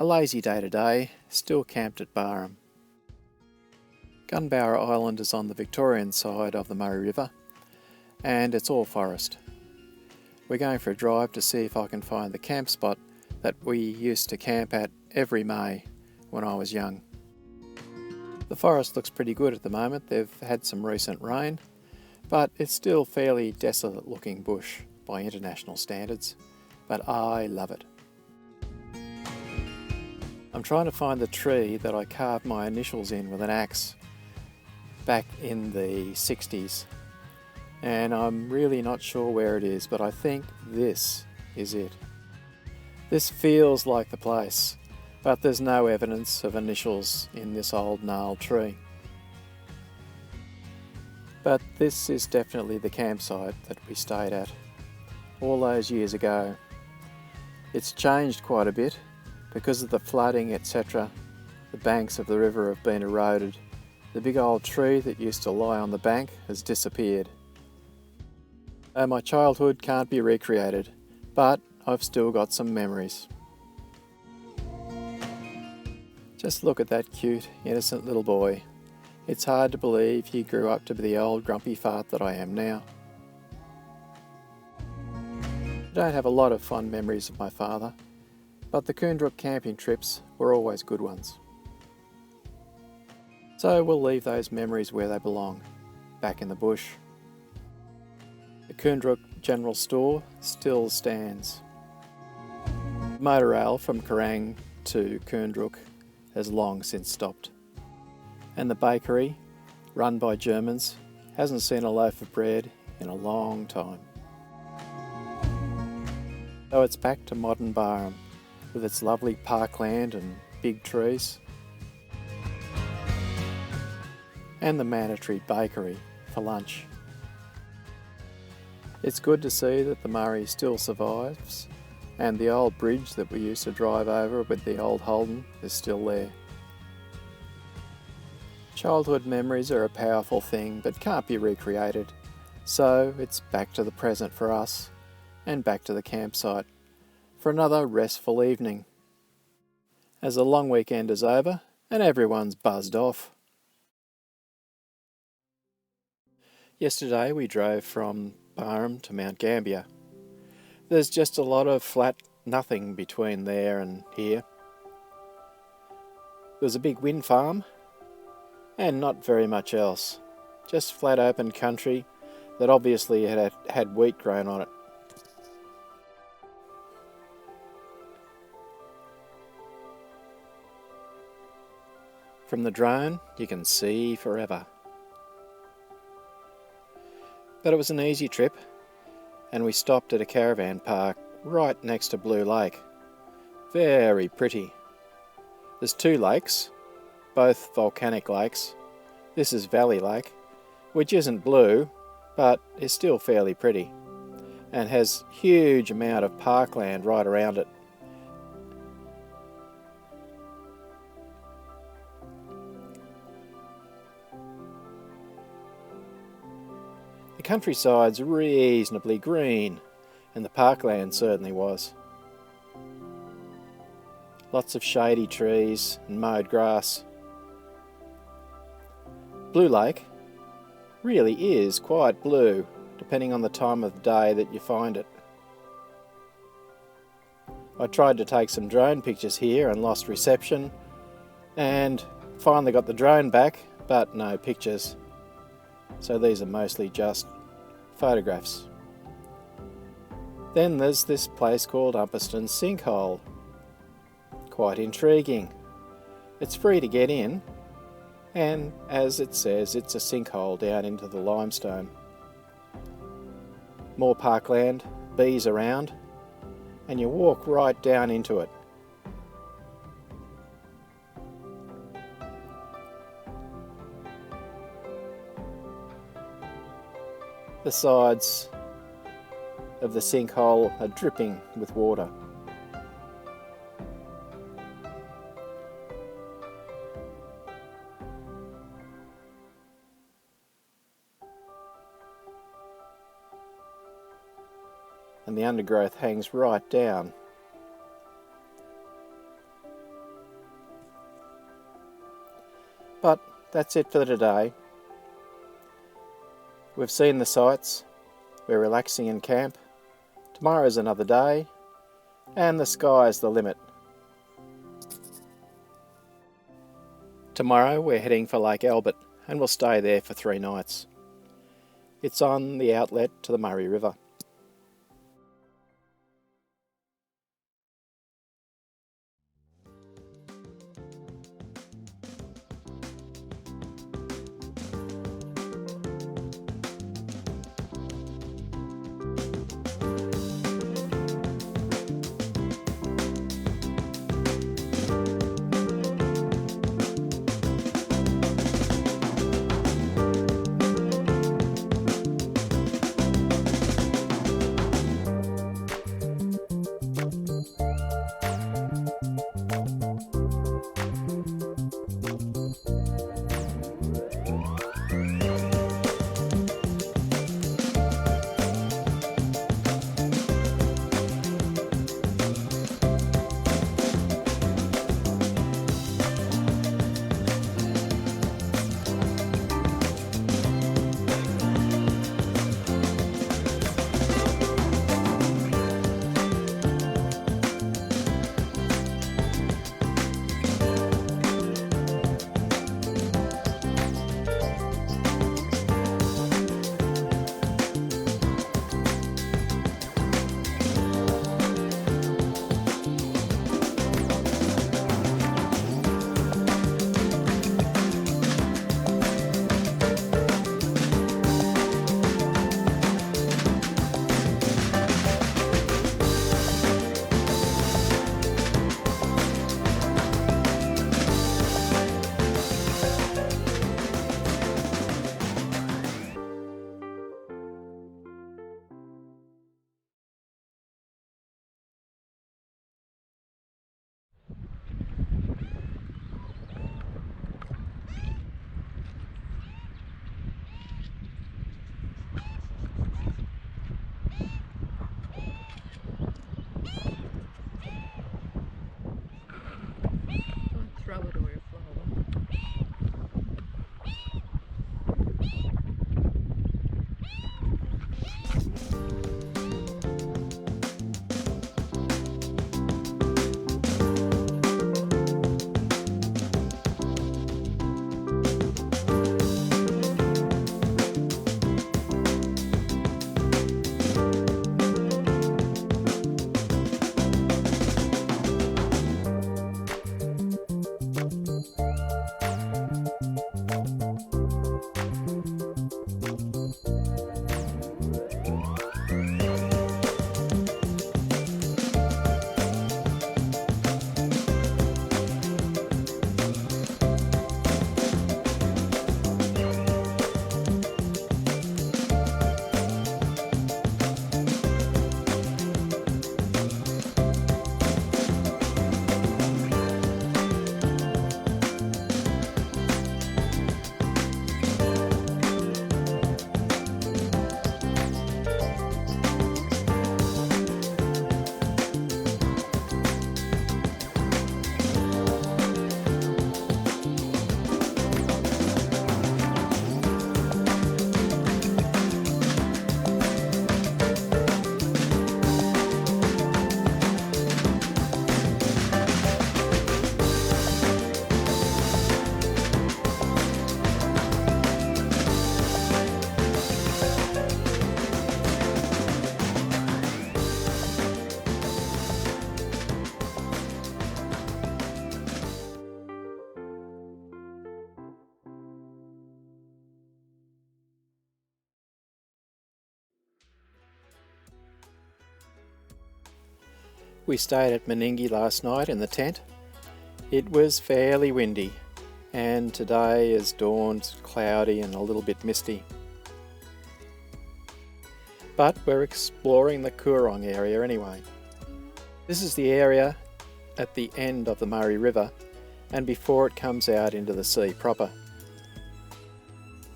A lazy day today, still camped at Barham. Gunbower Island is on the Victorian side of the Murray River, and it's all forest. We're going for a drive to see if I can find the camp spot that we used to camp at every May when I was young. The forest looks pretty good at the moment. They've had some recent rain, but it's still fairly desolate looking bush by international standards, but I love it. I'm trying to find the tree that I carved my initials in with an axe back in the 60s, and I'm really not sure where it is, but I think this is it. This feels like the place, but there's no evidence of initials in this old gnarled tree. But this is definitely the campsite that we stayed at all those years ago. It's changed quite a bit. Because of the flooding, etc., the banks of the river have been eroded. The big old tree that used to lie on the bank has disappeared. My childhood can't be recreated, but I've still got some memories. Just look at that cute, innocent little boy. It's hard to believe he grew up to be the old grumpy fart that I am now. I don't have a lot of fond memories of my father, but the Coondrook camping trips were always good ones. So we'll leave those memories where they belong, back in the bush. The Coondrook General Store still stands. Motor rail from Kerrang to Coondrook has long since stopped. And the bakery, run by Germans, hasn't seen a loaf of bread in a long time. So it's back to modern Barham, with its lovely parkland and big trees, and the mandatory bakery for lunch. It's good to see that the Murray still survives, and the old bridge that we used to drive over with the old Holden is still there. Childhood memories are a powerful thing but can't be recreated, so it's back to the present for us, and back to the campsite for another restful evening, as the long weekend is over and everyone's buzzed off. Yesterday we drove from Barham to Mount Gambier. There's just a lot of flat nothing between there and here. There's a big wind farm and not very much else. Just flat open country that obviously had wheat grown on it. From the drone, you can see forever. But it was an easy trip, and we stopped at a caravan park right next to Blue Lake. Very pretty. There's two lakes, both volcanic lakes. This is Valley Lake, which isn't blue, but is still fairly pretty, and has huge amount of parkland right around it. The countryside's reasonably green, and the parkland certainly was. Lots of shady trees and mowed grass. Blue Lake really is quite blue, depending on the time of the day that you find it. I tried to take some drone pictures here and lost reception, and finally got the drone back, but no pictures. So these are mostly just photographs. Then there's this place called Umperston Sinkhole. Quite intriguing. It's free to get in, and as it says, it's a sinkhole down into the limestone. More parkland, bees around, and you walk right down into it. The sides of the sinkhole are dripping with water. And the undergrowth hangs right down. that's it for today. We've seen the sights, we're relaxing in camp, tomorrow's another day, and the sky's the limit. Tomorrow we're heading for Lake Albert and we'll stay there for 3 nights. It's on the outlet to the Murray River. Throw it or flower. We stayed at Meningie last night in the tent. It was fairly windy, and today has dawned cloudy and a little bit misty. But we're exploring the Coorong area anyway. This is the area at the end of the Murray River and before it comes out into the sea proper.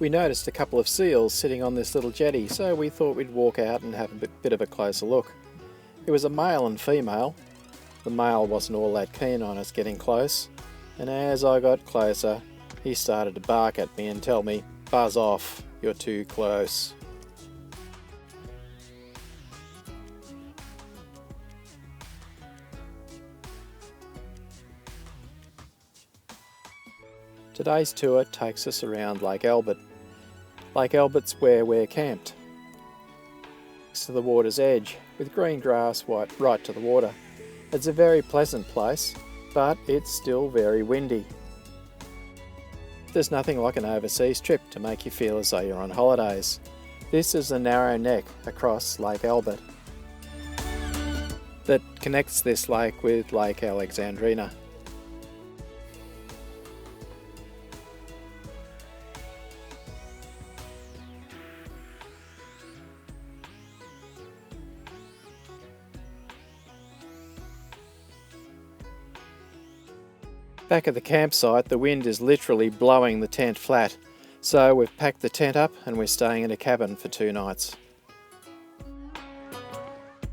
We noticed a couple of seals sitting on this little jetty, so we thought we'd walk out and have a bit of a closer look. It was a male and female. The male wasn't all that keen on us getting close, and as I got closer, he started to bark at me and tell me, "Buzz off, you're too close." Today's tour takes us around Lake Albert. Lake Albert's where we're camped, next to the water's edge, with green grass right to the water. It's a very pleasant place, but it's still very windy. There's nothing like an overseas trip to make you feel as though you're on holidays. This is the narrow neck across Lake Albert that connects this lake with Lake Alexandrina. Back at the campsite, the wind is literally blowing the tent flat, so we've packed the tent up and we're staying in a cabin for 2 nights.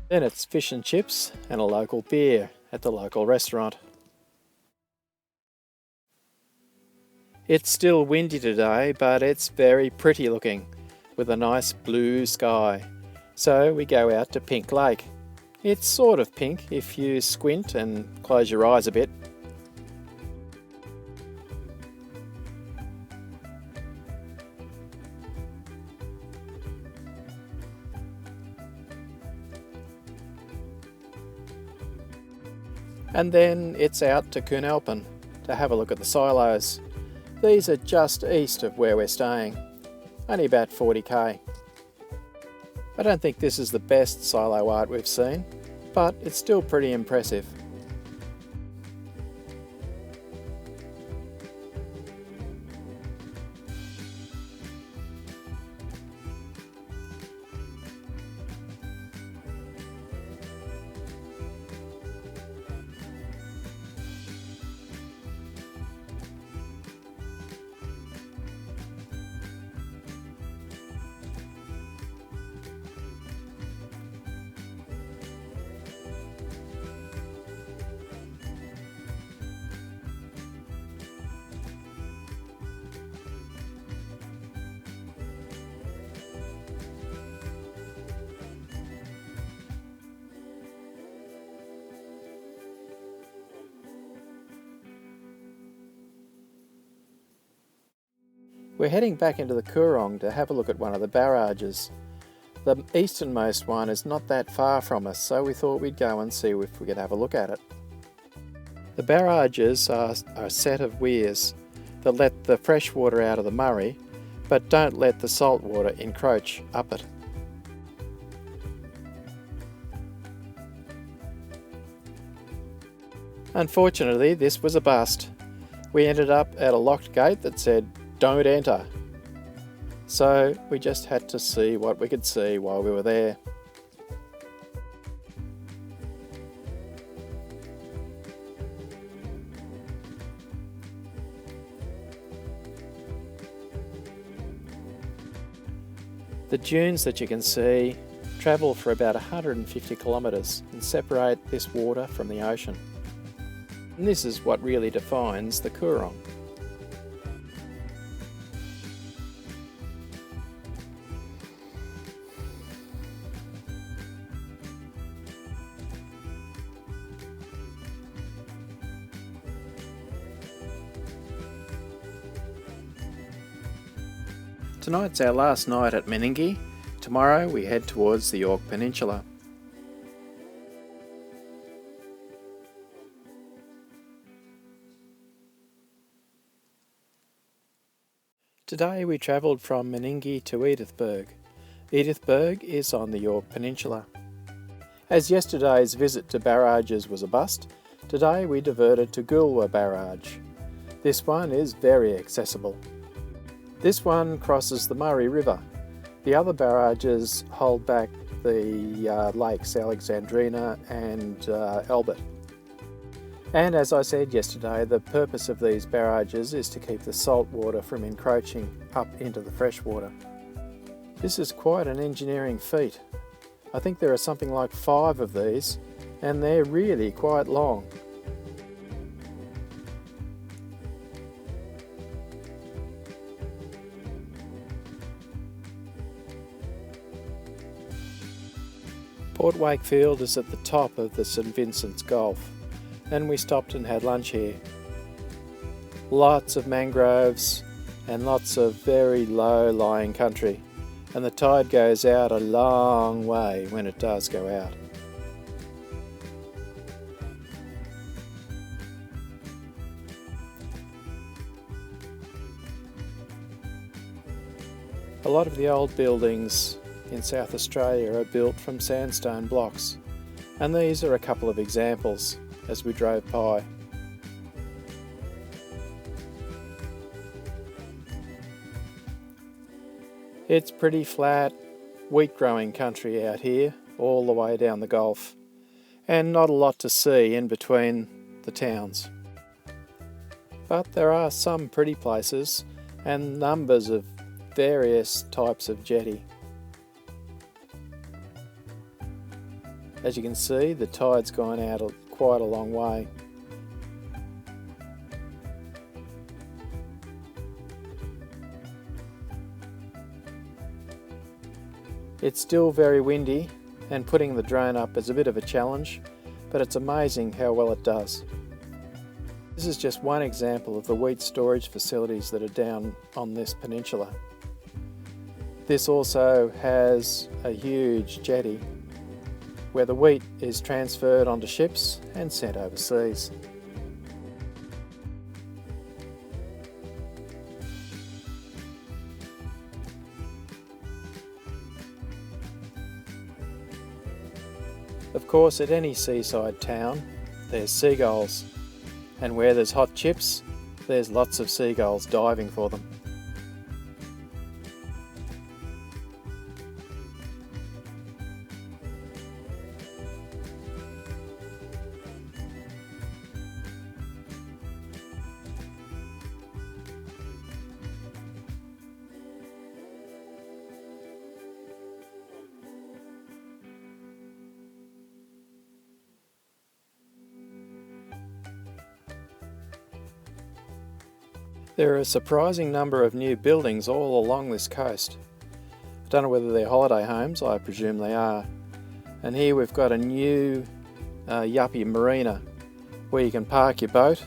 Then it's fish and chips and a local beer at the local restaurant. It's still windy today, but it's very pretty looking, with a nice blue sky. So we go out to Pink Lake. It's sort of pink if you squint and close your eyes a bit. And then it's out to Koonalpyn to have a look at the silos. These are just east of where we're staying, only about 40k. I don't think this is the best silo art we've seen, but it's still pretty impressive. We're heading back into the Coorong to have a look at one of the barrages. The easternmost one is not that far from us, so we thought we'd go and see if we could have a look at it. The barrages are a set of weirs that let the fresh water out of the Murray, but don't let the salt water encroach up it. Unfortunately, this was a bust. We ended up at a locked gate that said, "Don't enter." So we just had to see what we could see while we were there. The dunes that you can see travel for about 150 kilometres and separate this water from the ocean. And this is what really defines the Coorong. Tonight's our last night at Menindee. Tomorrow we head towards the Yorke Peninsula. Today we travelled from Menindee to Edithburgh. Edithburgh is on the Yorke Peninsula. As yesterday's visit to barrages was a bust, today we diverted to Goolwa Barrage. This one is very accessible. This one crosses the Murray River. The other barrages hold back the lakes Alexandrina and Albert. And as I said yesterday, the purpose of these barrages is to keep the salt water from encroaching up into the fresh water. This is quite an engineering feat. I think there are something like 5 of these, and they're really quite long. Port Wakefield is at the top of the St Vincent's Gulf, and we stopped and had lunch here. Lots of mangroves and lots of very low-lying country, and the tide goes out a long way when it does go out. A lot of the old buildings in South Australia are built from sandstone blocks, and these are a couple of examples as we drove by. It's pretty flat, wheat growing country out here, all the way down the Gulf, and not a lot to see in between the towns. But there are some pretty places and numbers of various types of jetty. As you can see, the tide's gone out quite a long way. It's still very windy, and putting the drone up is a bit of a challenge, but it's amazing how well it does. This is just one example of the wheat storage facilities that are down on this peninsula. This also has a huge jetty where the wheat is transferred onto ships and sent overseas. Of course, at any seaside town, there's seagulls, and where there's hot chips, there's lots of seagulls diving for them. There are a surprising number of new buildings all along this coast. I don't know whether they're holiday homes, I presume they are. And here we've got a new yuppie marina where you can park your boat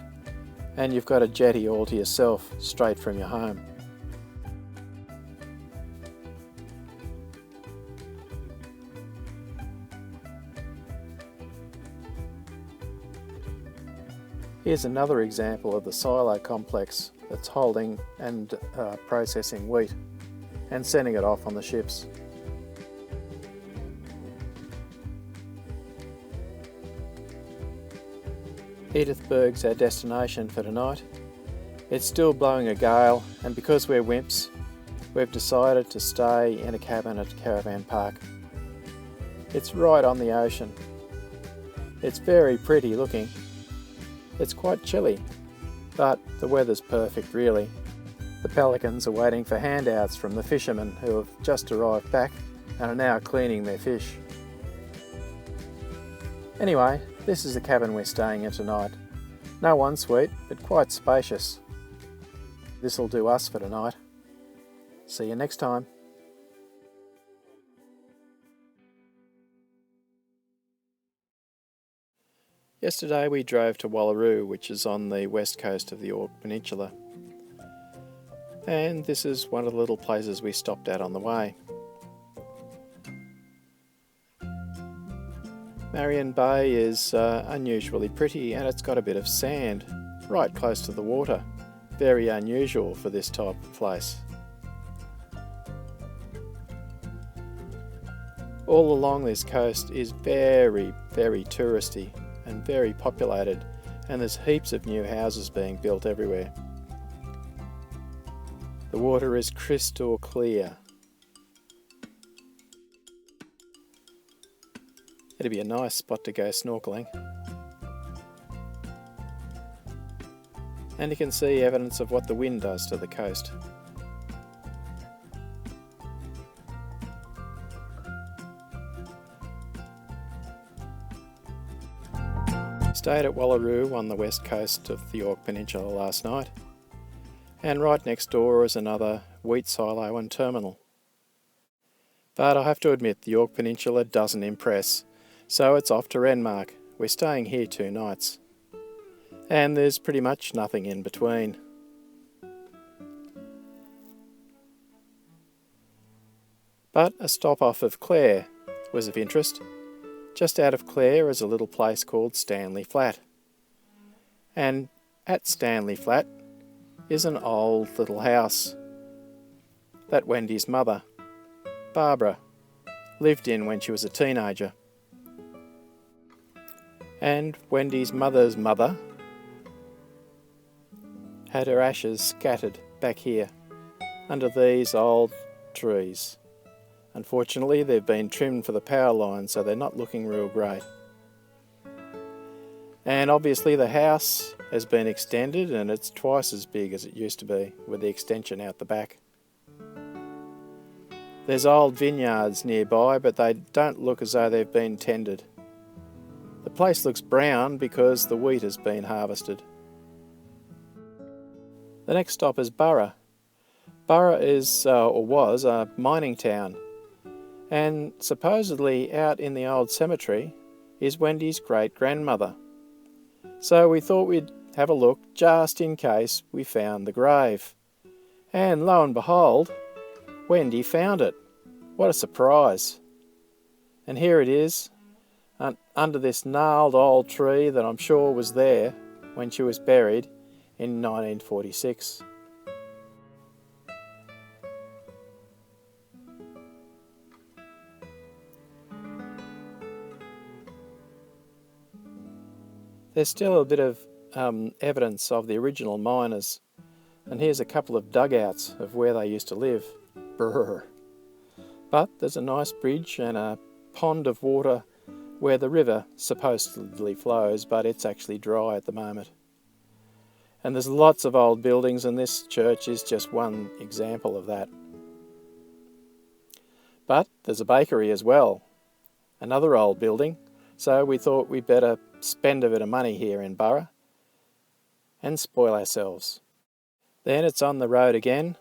and you've got a jetty all to yourself straight from your home. Here's another example of the silo complex that's holding and processing wheat and sending it off on the ships. Edithburgh's our destination for tonight. It's still blowing a gale, and because we're wimps, we've decided to stay in a cabin at Caravan Park. It's right on the ocean. It's very pretty looking. It's quite chilly, but the weather's perfect really. The pelicans are waiting for handouts from the fishermen who have just arrived back and are now cleaning their fish. Anyway, this is the cabin we're staying in tonight. No ensuite, but quite spacious. This'll do us for tonight. See you next time. Yesterday we drove to Wallaroo, which is on the west coast of the Yorke Peninsula. And this is one of the little places we stopped at on the way. Marion Bay is unusually pretty, and it's got a bit of sand right close to the water. Very unusual for this type of place. All along this coast is very, very touristy and very populated, and there's heaps of new houses being built everywhere. The water is crystal clear. It'd be a nice spot to go snorkeling. And you can see evidence of what the wind does to the coast. Stayed at Wallaroo on the west coast of the Yorke Peninsula last night, and right next door is another wheat silo and terminal. But I have to admit the York Peninsula doesn't impress, so it's off to Renmark. We're staying here 2 nights. And there's pretty much nothing in between. But a stop off of Clare was of interest. Just out of Clare is a little place called Stanley Flat. And at Stanley Flat is an old little house that Wendy's mother, Barbara, lived in when she was a teenager. And Wendy's mother's mother had her ashes scattered back here under these old trees. Unfortunately, they've been trimmed for the power line, so they're not looking real great. And obviously the house has been extended and it's twice as big as it used to be, with the extension out the back. There's old vineyards nearby, but they don't look as though they've been tended. The place looks brown because the wheat has been harvested. The next stop is Burra. Burra is, or was, a mining town. And supposedly out in the old cemetery is Wendy's great-grandmother. So we thought we'd have a look just in case we found the grave. And lo and behold, Wendy found it. What a surprise. And here it is, under this gnarled old tree that I'm sure was there when she was buried in 1946. There's still a bit of evidence of the original miners, and here's a couple of dugouts of where they used to live. Brrr. But there's a nice bridge and a pond of water where the river supposedly flows, but it's actually dry at the moment. And there's lots of old buildings, and this church is just one example of that. But there's a bakery as well, another old building, so we thought we'd better spend a bit of money here in Burra and spoil ourselves. Then it's on the road again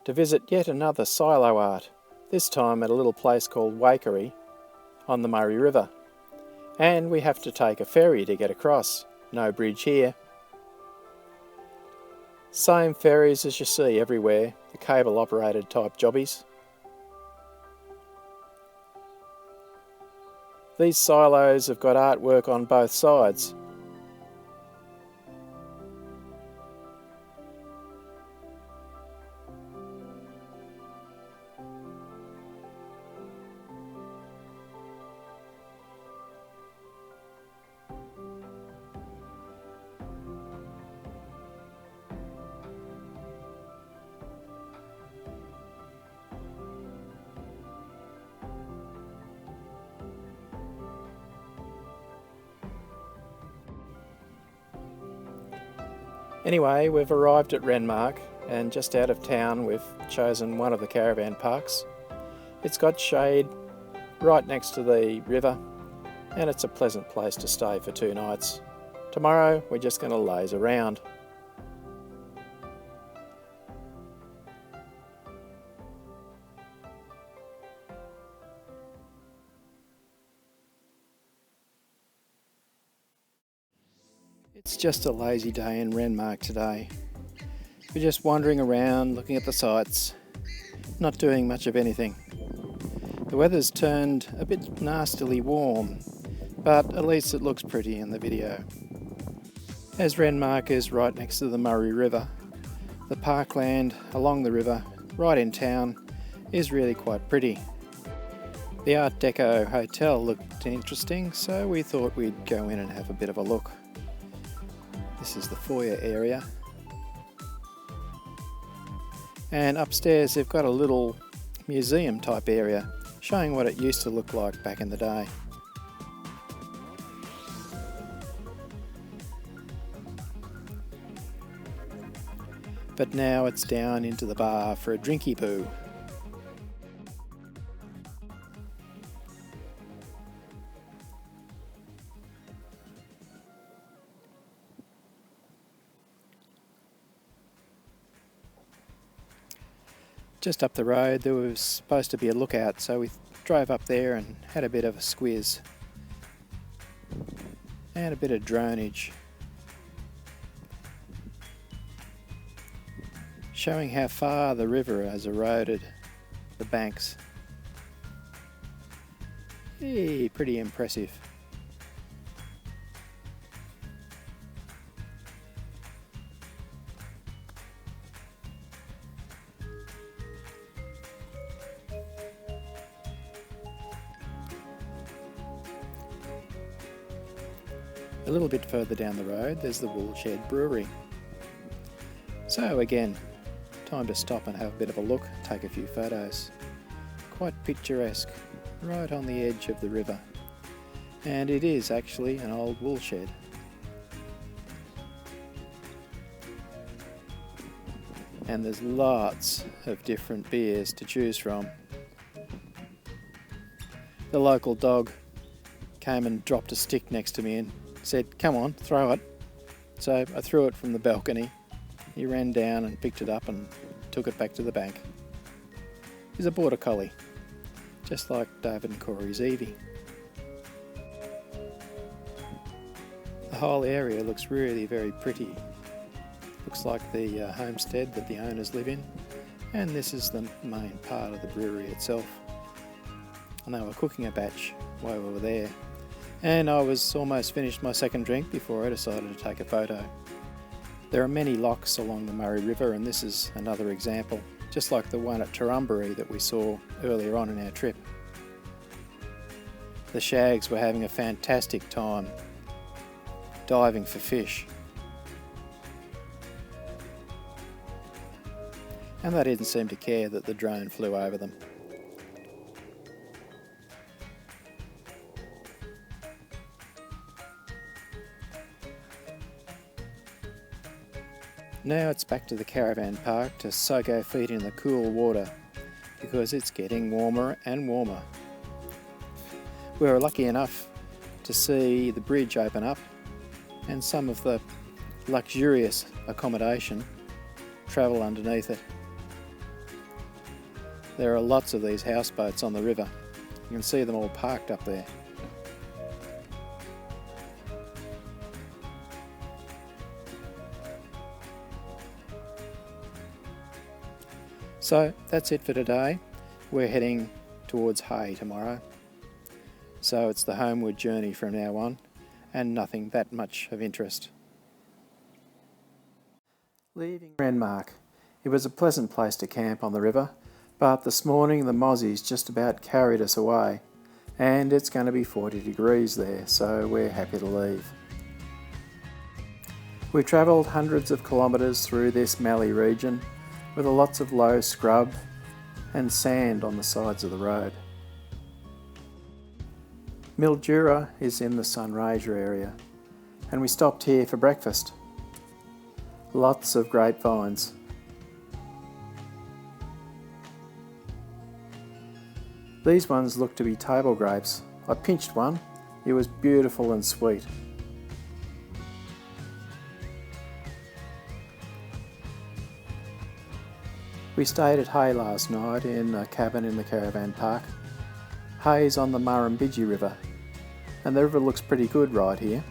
to visit yet another silo art, this time at a little place called Waikerie on the Murray River. And we have to take a ferry to get across, no bridge here. Same ferries as you see everywhere, the cable operated type jobbies. These silos have got artwork on both sides. Anyway, we've arrived at Renmark, and just out of town we've chosen one of the caravan parks. It's got shade right next to the river, and it's a pleasant place to stay for 2 nights. Tomorrow we're just going to laze around. It's just a lazy day in Renmark today. We're just wandering around, looking at the sights, not doing much of anything. The weather's turned a bit nastily warm, but at least it looks pretty in the video. As Renmark is right next to the Murray River, the parkland along the river, right in town, is really quite pretty. The Art Deco hotel looked interesting, so we thought we'd go in and have a bit of a look. This is the foyer area. And upstairs they've got a little museum type area showing what it used to look like back in the day. But now it's down into the bar for a drinky poo. Just up the road there was supposed to be a lookout, so we drove up there and had a bit of a squiz and a bit of dronage, showing how far the river has eroded the banks. Hey, pretty impressive. A little bit further down the road there's the Woolshed Brewery. So again, time to stop and have a bit of a look, take a few photos. Quite picturesque, right on the edge of the river. And it is actually an old woolshed. And there's lots of different beers to choose from. The local dog came and dropped a stick next to me and said, "Come on, throw it." So I threw it from the balcony. He ran down and picked it up and took it back to the bank. He's a border collie, just like David and Corey's Evie. The whole area looks really very pretty. Looks like the homestead that the owners live in, and this is the main part of the brewery itself. And they were cooking a batch while we were there. And I was almost finished my second drink before I decided to take a photo. There are many locks along the Murray River, and this is another example, just like the one at Turumbury that we saw earlier on in our trip. The shags were having a fantastic time diving for fish. And they didn't seem to care that the drone flew over them. Now it's back to the caravan park to soak our feet in the cool water because it's getting warmer and warmer. We were lucky enough to see the bridge open up and some of the luxurious accommodation travel underneath it. There are lots of these houseboats on the river. You can see them all parked up there. So that's it for today. We're heading towards Hay tomorrow. So it's the homeward journey from now on, and nothing that much of interest. Leaving Renmark, it was a pleasant place to camp on the river, but this morning the mozzies just about carried us away, and it's going to be 40 degrees there, so we're happy to leave. We travelled hundreds of kilometres through this mallee region, with lots of low scrub and sand on the sides of the road. Mildura is in the Sunraysia area, and we stopped here for breakfast. Lots of grapevines. These ones look to be table grapes. I pinched one. It was beautiful and sweet. We stayed at Hay last night in a cabin in the caravan park. Hay's on the Murrumbidgee River, and the river looks pretty good right here.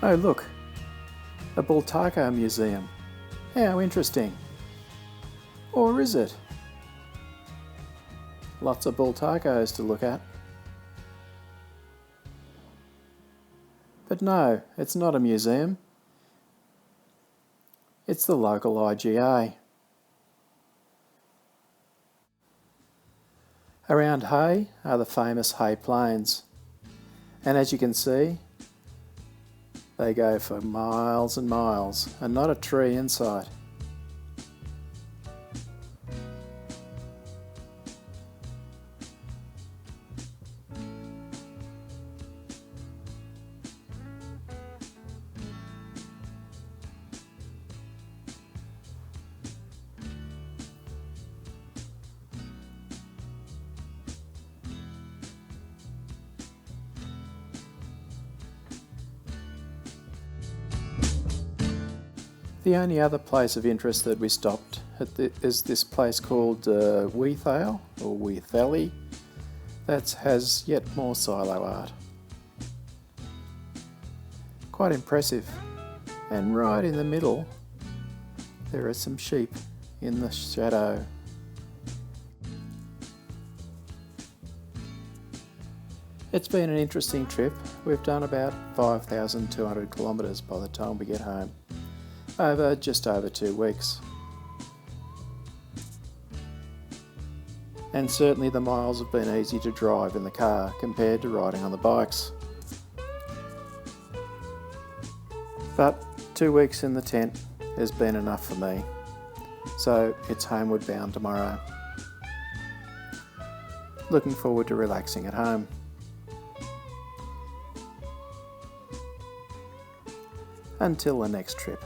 Oh look, a Bultaco museum. How interesting. Or is it? Lots of Bultacos to look at. But no, it's not a museum. It's the local IGA. Around Hay are the famous Hay Plains, and as you can see, they go for miles and miles, and not a tree in sight. The only other place of interest that we stopped is this place called Weethale or Weethally that has yet more silo art. Quite impressive. And right in the middle there are some sheep in the shadow. It's been an interesting trip. We've done about 5,200 kilometres by the time we get home, over just over 2 weeks. And certainly the miles have been easy to drive in the car compared to riding on the bikes. But 2 weeks in the tent has been enough for me, so it's homeward bound tomorrow. Looking forward to relaxing at home. Until the next trip.